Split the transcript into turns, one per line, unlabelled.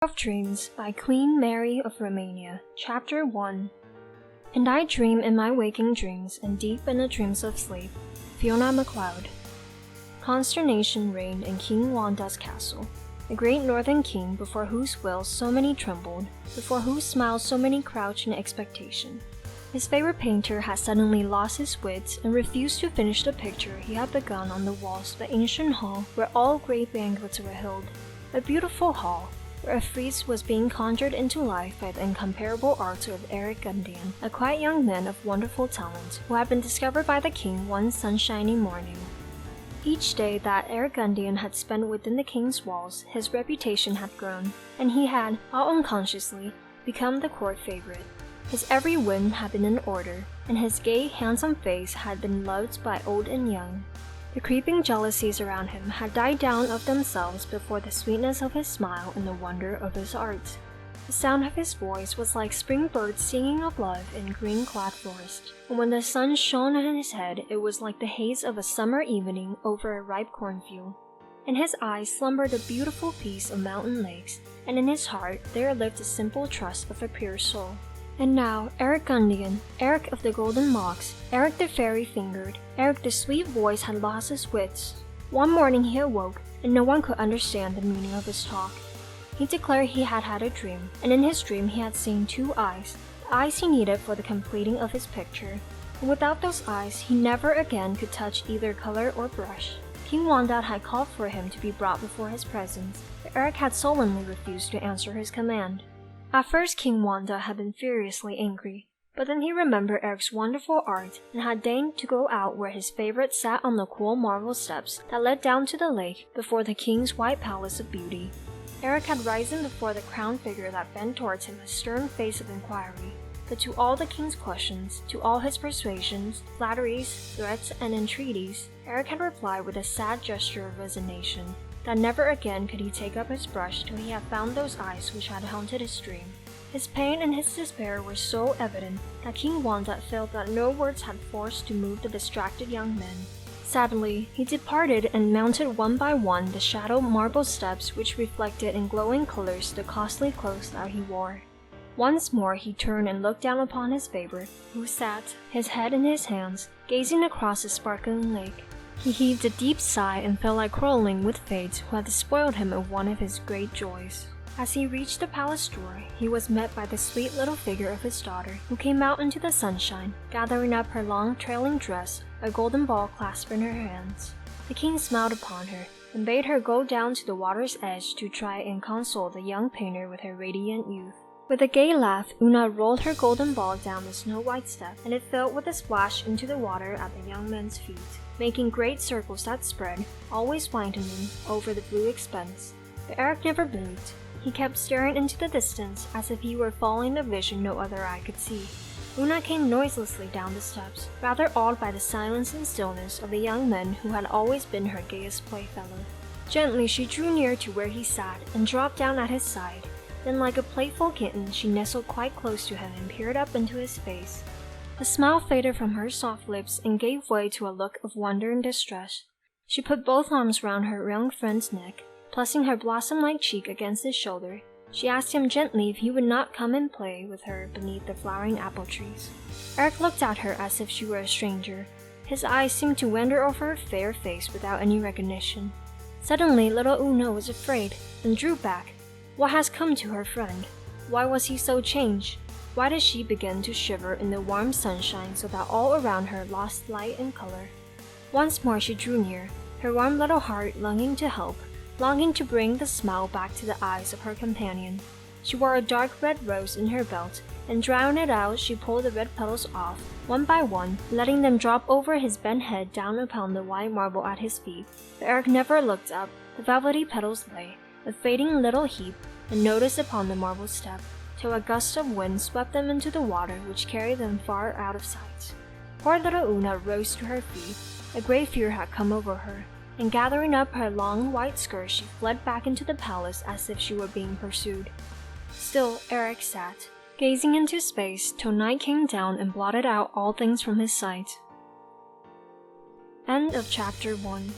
of Dreams by Queen Mary of Romania. Chapter 1. And I dream in my waking dreams, and deep in the dreams of sleep. Fiona MacLeod. Consternation reigned in King Wanda's castle, the great northern king before whose will so many trembled, before whose smile so many crouched in expectation. His favorite painter had suddenly lost his wits and refused to finish the picture he had begun on the walls of the ancient hall where all great banquets were held. A beautiful hall, where a frieze was being conjured into life by the incomparable art of Eric Gundian, a quiet young man of wonderful talent, who had been discovered by the king one sunshiny morning. Each day that Eric Gundian had spent within the king's walls, his reputation had grown, and he had, all unconsciously, become the court favorite. His every whim had been in order, and his gay, handsome face had been loved by old and young. The creeping jealousies around him had died down of themselves before the sweetness of his smile and the wonder of his art. The sound of his voice was like spring birds singing of love in green-clad forest, and when the sun shone on his head, it was like the haze of a summer evening over a ripe cornfield. In his eyes slumbered a beautiful peace of mountain lakes, and in his heart there lived the simple trust of a pure soul. And now, Eric Gundian, Eric of the golden locks, Eric the fairy-fingered, Eric the sweet voice had lost his wits. One morning he awoke, and no one could understand the meaning of his talk. He declared he had had a dream, and in his dream he had seen two eyes, the eyes he needed for the completing of his picture. And without those eyes, he never again could touch either color or brush. King Wanda had called for him to be brought before his presence, but Eric had sullenly refused to answer his command. At first King Wanda had been furiously angry, but then he remembered Eric's wonderful art and had deigned to go out where his favorite sat on the cool marble steps that led down to the lake before the king's white palace of beauty. Eric had risen before the crowned figure that bent towards him a stern face of inquiry, but to all the king's questions, to all his persuasions, flatteries, threats, and entreaties, Eric had replied with a sad gesture of resignation, that never again could he take up his brush till he had found those eyes which had haunted his dream. His pain and his despair were so evident that King Wanda felt that no words had force to move the distracted young man. Sadly, he departed and mounted one by one the shadowed marble steps which reflected in glowing colors the costly clothes that he wore. Once more he turned and looked down upon his favorite, who sat, his head in his hands, gazing across the sparkling lake. He heaved a deep sigh and felt like quarreling with fate who had despoiled him of one of his great joys. As he reached the palace door, he was met by the sweet little figure of his daughter, who came out into the sunshine, gathering up her long trailing dress, a golden ball clasped in her hands. The king smiled upon her, and bade her go down to the water's edge to try and console the young painter with her radiant youth. With a gay laugh, Una rolled her golden ball down the snow-white step, and it fell with a splash into the water at the young man's feet, making great circles that spread, always widening, over the blue expanse. But Eric never moved. He kept staring into the distance as if he were following a vision no other eye could see. Una came noiselessly down the steps, rather awed by the silence and stillness of the young man who had always been her gayest playfellow. Gently she drew near to where he sat and dropped down at his side. Then like a playful kitten she nestled quite close to him and peered up into his face. A smile faded from her soft lips and gave way to a look of wonder and distress. She put both arms round her young friend's neck, pressing her blossom-like cheek against his shoulder. She asked him gently if he would not come and play with her beneath the flowering apple trees. Eric looked at her as if she were a stranger. His eyes seemed to wander over her fair face without any recognition. Suddenly little Una was afraid, and drew back. What has come to her friend? Why was he so changed? Why did she begin to shiver in the warm sunshine so that all around her lost light and color? Once more she drew near, her warm little heart longing to help, longing to bring the smile back to the eyes of her companion. She wore a dark red rose in her belt, and drawing it out she pulled the red petals off, one by one, letting them drop over his bent head down upon the white marble at his feet. But Eric never looked up. The velvety petals lay, a fading little heap, unnoticed upon the marble step, till a gust of wind swept them into the water which carried them far out of sight. Poor little Una rose to her feet. A great fear had come over her, and gathering up her long white skirt she fled back into the palace as if she were being pursued. Still Eric sat, gazing into space till night came down and blotted out all things from his sight. End of Chapter 1.